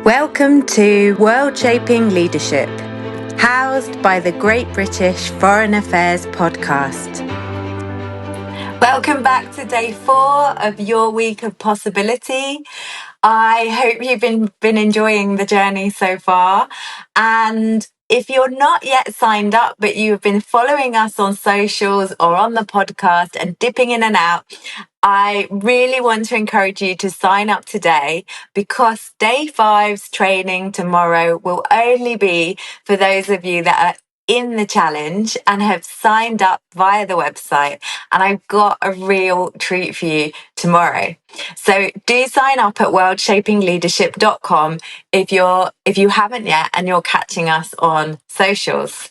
Welcome to World Shaping Leadership, housed by the Great British Foreign Affairs podcast. Welcome back to day 4 of your week of possibility. I hope you've been enjoying the journey so far. And if you're not yet signed up, but you've been following us on socials or on the podcast and dipping in and out, I really want to encourage you to sign up today, because day 5's training tomorrow will only be for those of you that are in the challenge and have signed up via the website. And I've got a real treat for you tomorrow. So do sign up at worldshapingleadership.com if you haven't yet and you're catching us on socials.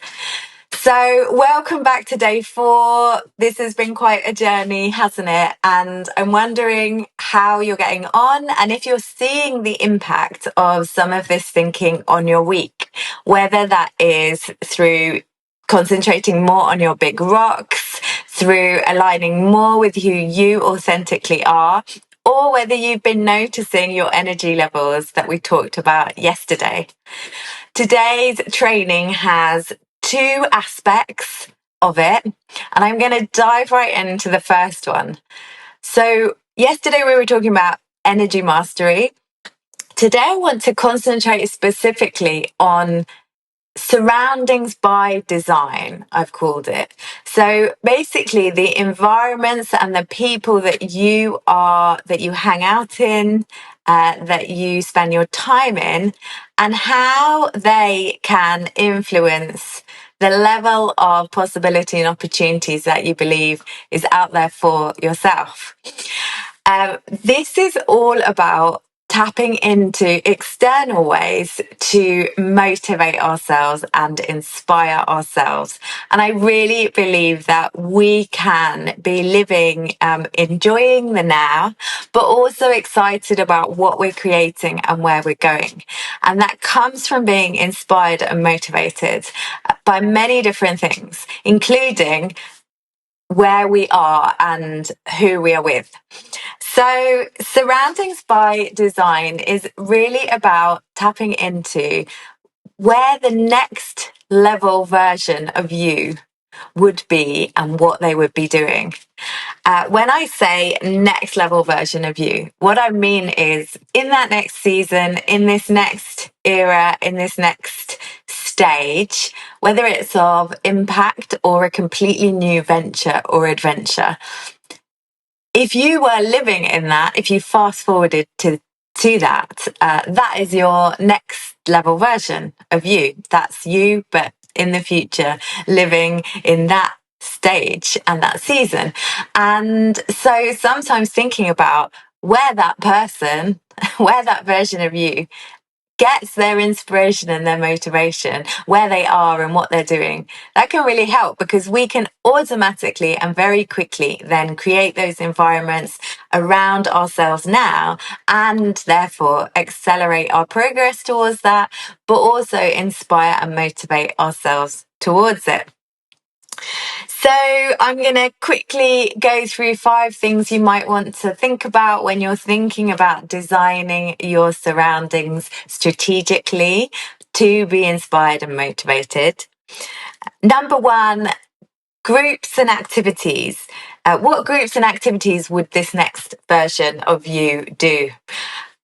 So welcome back to day 4. This has been quite a journey, hasn't it? And I'm wondering how you're getting on and if you're seeing the impact of some of this thinking on your week, whether that is through concentrating more on your big rocks, through aligning more with who you authentically are, or whether you've been noticing your energy levels that we talked about yesterday. Today's training has 2 aspects of it, and I'm going to dive right into the first one. So yesterday we were talking about energy mastery. Today I want to concentrate specifically on surroundings by design, I've called it. So basically the environments and the people that you hang out in, that you spend your time in, and how they can influence the level of possibility and opportunities that you believe is out there for yourself. This is all about tapping into external ways to motivate ourselves and inspire ourselves. And I really believe that we can be living, enjoying the now, but also excited about what we're creating and where we're going. And that comes from being inspired and motivated by many different things, including where we are and who we are with. So surroundings by design is really about tapping into where the next level version of you would be and what they would be doing. When I say next level version of you, what I mean is in that next season, in this next era, in this next stage, whether it's of impact or a completely new venture or adventure. If you were living in that, if you fast forwarded to that, that is your next level version of you. That's you, but in the future, living in that stage and that season. And so sometimes thinking about where that person, where that version of you gets their inspiration and their motivation, where they are and what they're doing, that can really help, because we can automatically and very quickly then create those environments around ourselves now, and therefore accelerate our progress towards that, but also inspire and motivate ourselves towards it. So I'm going to quickly go through 5 things you might want to think about when you're thinking about designing your surroundings strategically to be inspired and motivated. Number 1, groups and activities. What groups and activities would this next version of you do?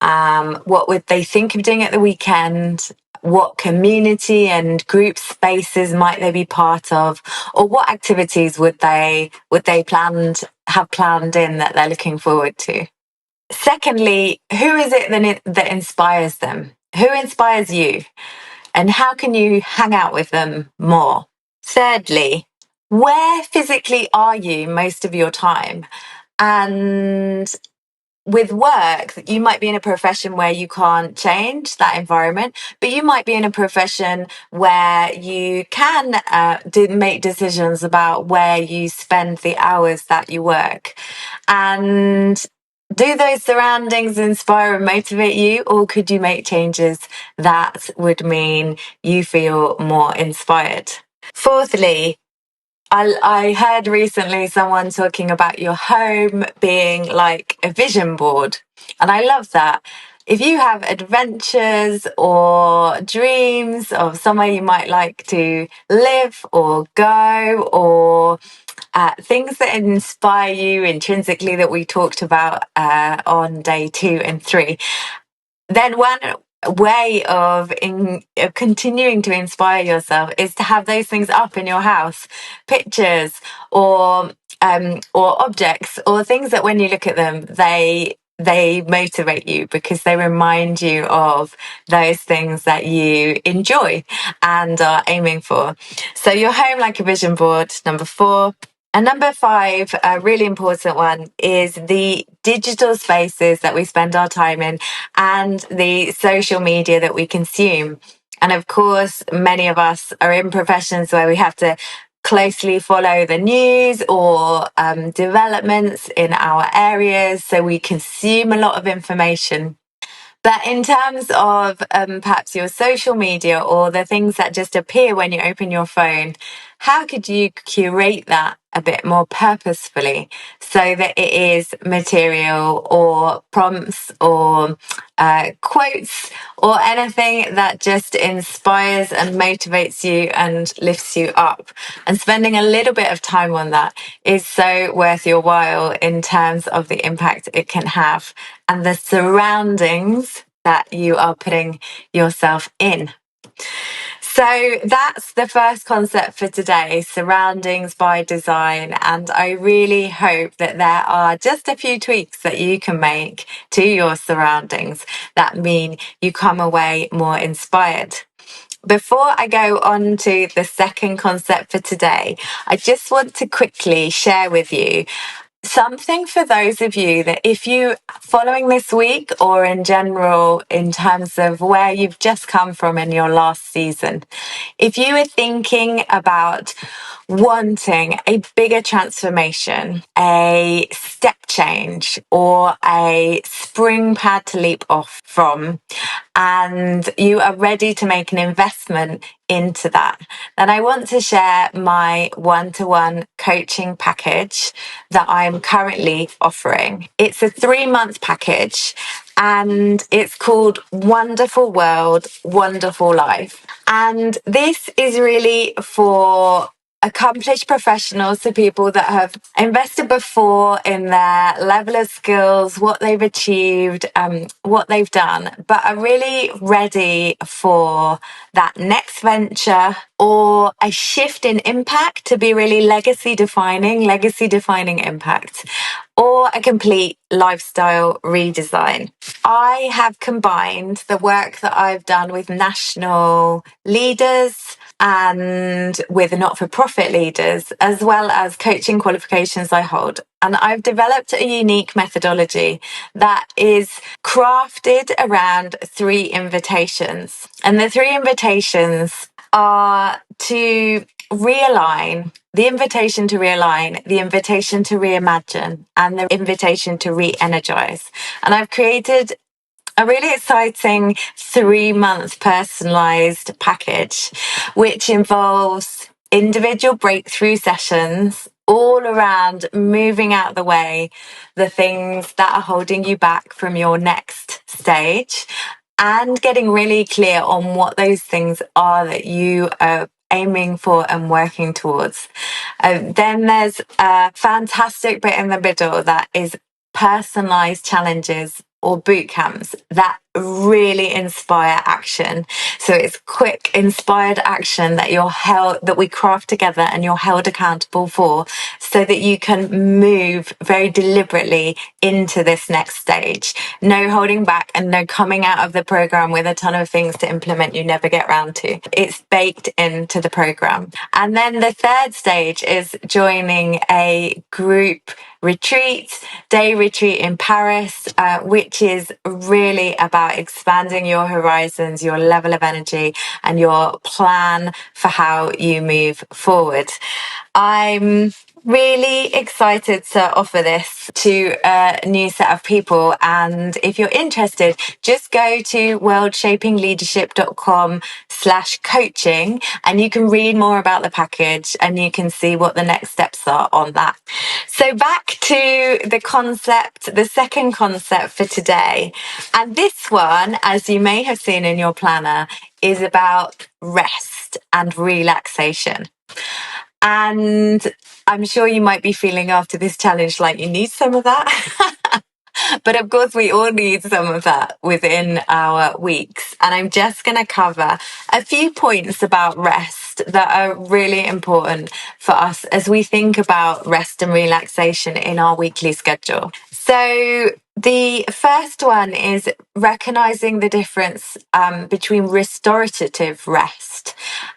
What would they think of doing at the weekend? What community and group spaces might they be part of, or what activities would they have planned in that they're looking forward to? Secondly, who is it that inspires them? Who inspires you, and how can you hang out with them more? Thirdly, where physically are you most of your time? And with work, you might be in a profession where you can't change that environment, but you might be in a profession where you can make decisions about where you spend the hours that you work. And do those surroundings inspire and motivate you, or could you make changes that would mean you feel more inspired? Fourthly, I heard recently someone talking about your home being like a vision board. And I love that. if you have adventures or dreams of somewhere you might like to live or go, or things that inspire you intrinsically that we talked about on day 2 and 3, then one way of continuing to inspire yourself is to have those things up in your house, pictures or objects or things that when you look at them, they motivate you because they remind you of those things that you enjoy and are aiming for. So your home like a vision board, number 4. And number 5, a really important one, is the digital spaces that we spend our time in and the social media that we consume. And of course, many of us are in professions where we have to closely follow the news or developments in our areas. So we consume a lot of information. But in terms of perhaps your social media or the things that just appear when you open your phone, how could you curate that a bit more purposefully so that it is material or prompts or quotes or anything that just inspires and motivates you and lifts you up? And spending a little bit of time on that is so worth your while in terms of the impact it can have and the surroundings that you are putting yourself in. So that's the first concept for today, surroundings by design. And I really hope that there are just a few tweaks that you can make to your surroundings that mean you come away more inspired. Before I go on to the second concept for today, I just want to quickly share with you something for those of you that if you following this week or in general in terms of where you've just come from in your last season, if you are thinking about wanting a bigger transformation, a step change, or a spring pad to leap off from, and you are ready to make an investment into that, then I want to share my one-to-one coaching package that I'm currently offering. It's a 3-month package and it's called Wonderful World, Wonderful Life. And this is really for accomplished professionals, so people that have invested before in their level of skills, what they've achieved, what they've done, but are really ready for that next venture or a shift in impact to be really legacy defining impact, or a complete lifestyle redesign. I have combined the work that I've done with national leaders and with not-for-profit leaders, as well as coaching qualifications I hold. And I've developed a unique methodology that is crafted around 3 invitations. And the 3 invitations are to realign, the invitation to realign, the invitation to reimagine, and the invitation to re-energize. And I've created a really exciting 3-month personalized package, which involves individual breakthrough sessions all around moving out of the way the things that are holding you back from your next stage and getting really clear on what those things are that you are aiming for and working towards. Then there's a fantastic bit in the middle that is personalized challenges or boot camps that really inspire action. So it's quick, inspired action that that we craft together and you're held accountable for, so that you can move very deliberately into this next stage. No holding back and no coming out of the program with a ton of things to implement you never get round to. It's baked into the program. And then the third stage is joining a group day retreat in Paris, which is really about expanding your horizons, your level of energy, and your plan for how you move forward. I'm Really excited to offer this to a new set of people. And if you're interested, just go to worldshapingleadership.com/coaching and you can read more about the package and you can see what the next steps are on that. So back to the concept, the second concept for today. And this one, as you may have seen in your planner, is about rest and relaxation. And I'm sure you might be feeling after this challenge like you need some of that. But of course, we all need some of that within our weeks. And I'm just going to cover a few points about rest that are really important for us as we think about rest and relaxation in our weekly schedule. So the first one is recognizing the difference between restorative rest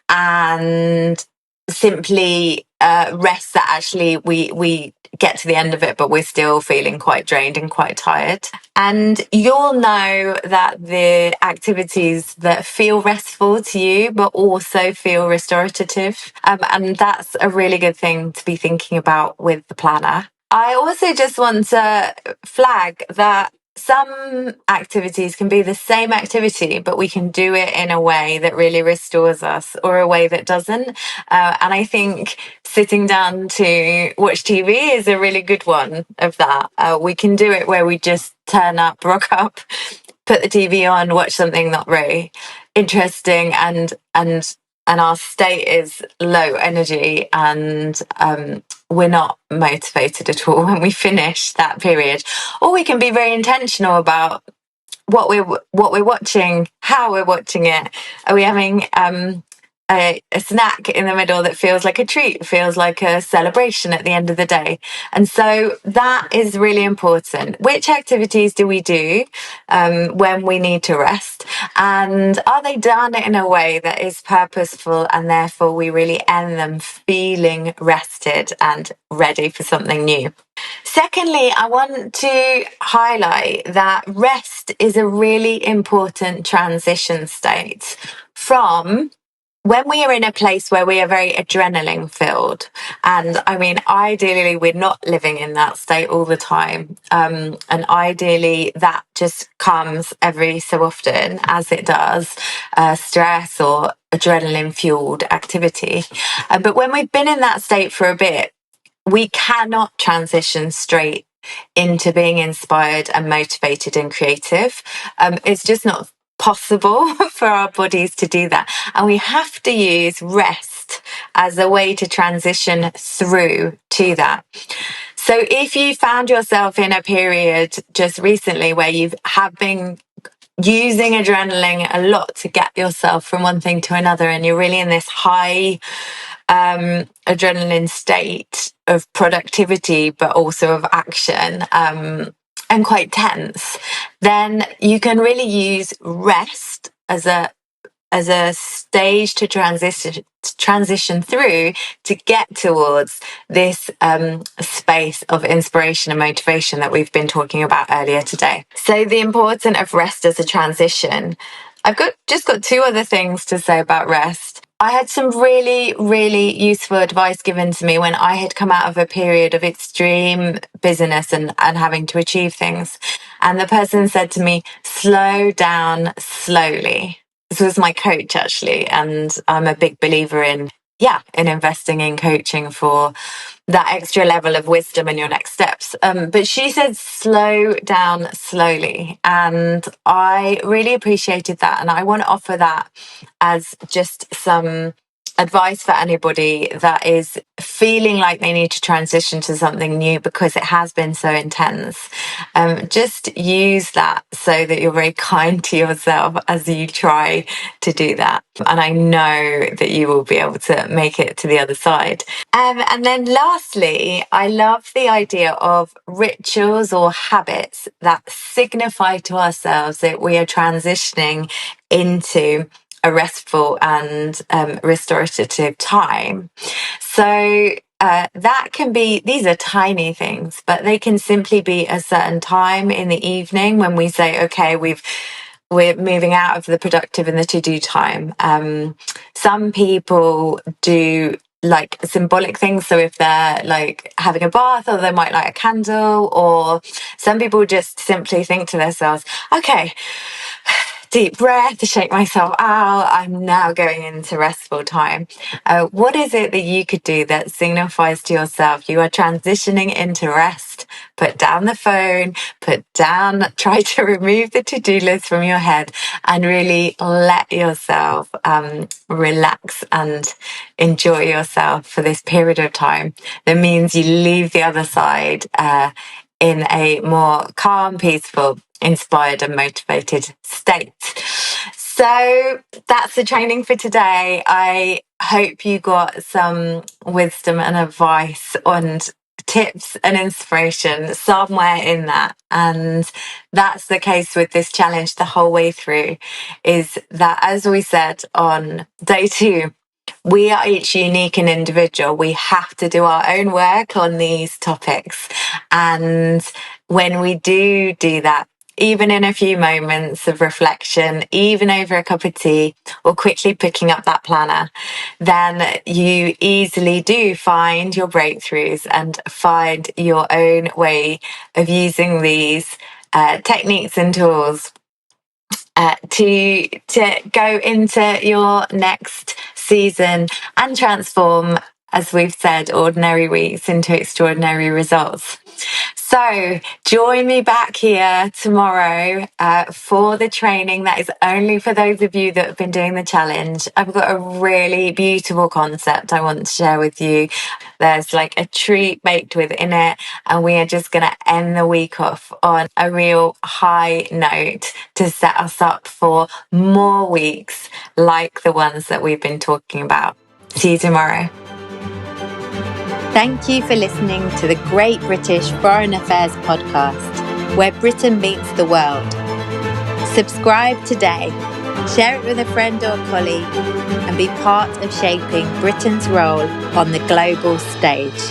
and simply rest that actually we get to the end of it, but we're still feeling quite drained and quite tired. And you'll know that the activities that feel restful to you, but also feel restorative. And that's a really good thing to be thinking about with the planner. I also just want to flag that some activities can be the same activity, but we can do it in a way that really restores us or a way that doesn't. And I think sitting down to watch TV is a really good one of that. We can do it where we just turn up, rock up, put the TV on, watch something not very interesting, and our state is low energy and we're not motivated at all when we finish that period. Or we can be very intentional about what we're watching, how we're watching it. Are we having a snack in the middle that feels like a treat, feels like a celebration at the end of the day? And so that is really important. Which activities do we do when we need to rest? And are they done in a way that is purposeful and therefore we really end them feeling rested and ready for something new? Secondly, I want to highlight that rest is a really important transition state from when we are in a place where we are very adrenaline filled. And I mean, ideally, we're not living in that state all the time. And ideally, that just comes every so often, as it does, stress or adrenaline fueled activity. But when we've been in that state for a bit, we cannot transition straight into being inspired and motivated and creative. It's just not possible for our bodies to do that. And we have to use rest as a way to transition through to that. So if you found yourself in a period just recently where you have been using adrenaline a lot to get yourself from one thing to another, and you're really in this high adrenaline state of productivity, but also of action, and quite tense, then you can really use rest as a stage to transition through to get towards this space of inspiration and motivation that we've been talking about earlier today. So the importance of rest as a transition. I've just got two other things to say about rest. I had some really, really useful advice given to me when I had come out of a period of extreme busyness and having to achieve things. And the person said to me, slow down slowly. This was my coach, actually, and I'm a big believer in investing in coaching for that extra level of wisdom in your next steps. But she said, slow down slowly. And I really appreciated that. And I want to offer that as just some advice for anybody that is feeling like they need to transition to something new because it has been so intense. Just use that so that you're very kind to yourself as you try to do that. And I know that you will be able to make it to the other side. And then lastly, I love the idea of rituals or habits that signify to ourselves that we are transitioning into a restful and restorative time. So that can be, these are tiny things, but they can simply be a certain time in the evening when we say, okay, we're moving out of the productive and the to-do time. Some people do like symbolic things. So if they're like having a bath, or they might light a candle, or some people just simply think to themselves, okay, deep breath to shake myself out. I'm now going into restful time. What is it that you could do that signifies to yourself you are transitioning into rest? Put down the phone, try to remove the to-do list from your head, and really let yourself relax and enjoy yourself for this period of time. That means you leave the other side in a more calm, peaceful, inspired and motivated state. So that's the training for today. I hope you got some wisdom and advice and tips and inspiration somewhere in that. And that's the case with this challenge the whole way through, is that, as we said on day 2, we are each unique and individual. We have to do our own work on these topics. And when we do that, even in a few moments of reflection, even over a cup of tea, or quickly picking up that planner, then you easily do find your breakthroughs and find your own way of using these techniques and tools to go into your next season and transform, as we've said, ordinary weeks into extraordinary results. So join me back here tomorrow for the training that is only for those of you that have been doing the challenge. I've got a really beautiful concept I want to share with you. There's like a treat baked within it, and we are just going to end the week off on a real high note to set us up for more weeks like the ones that we've been talking about. See you tomorrow. Thank you for listening to the Great British Foreign Affairs podcast, where Britain meets the world. Subscribe today, share it with a friend or colleague, and be part of shaping Britain's role on the global stage.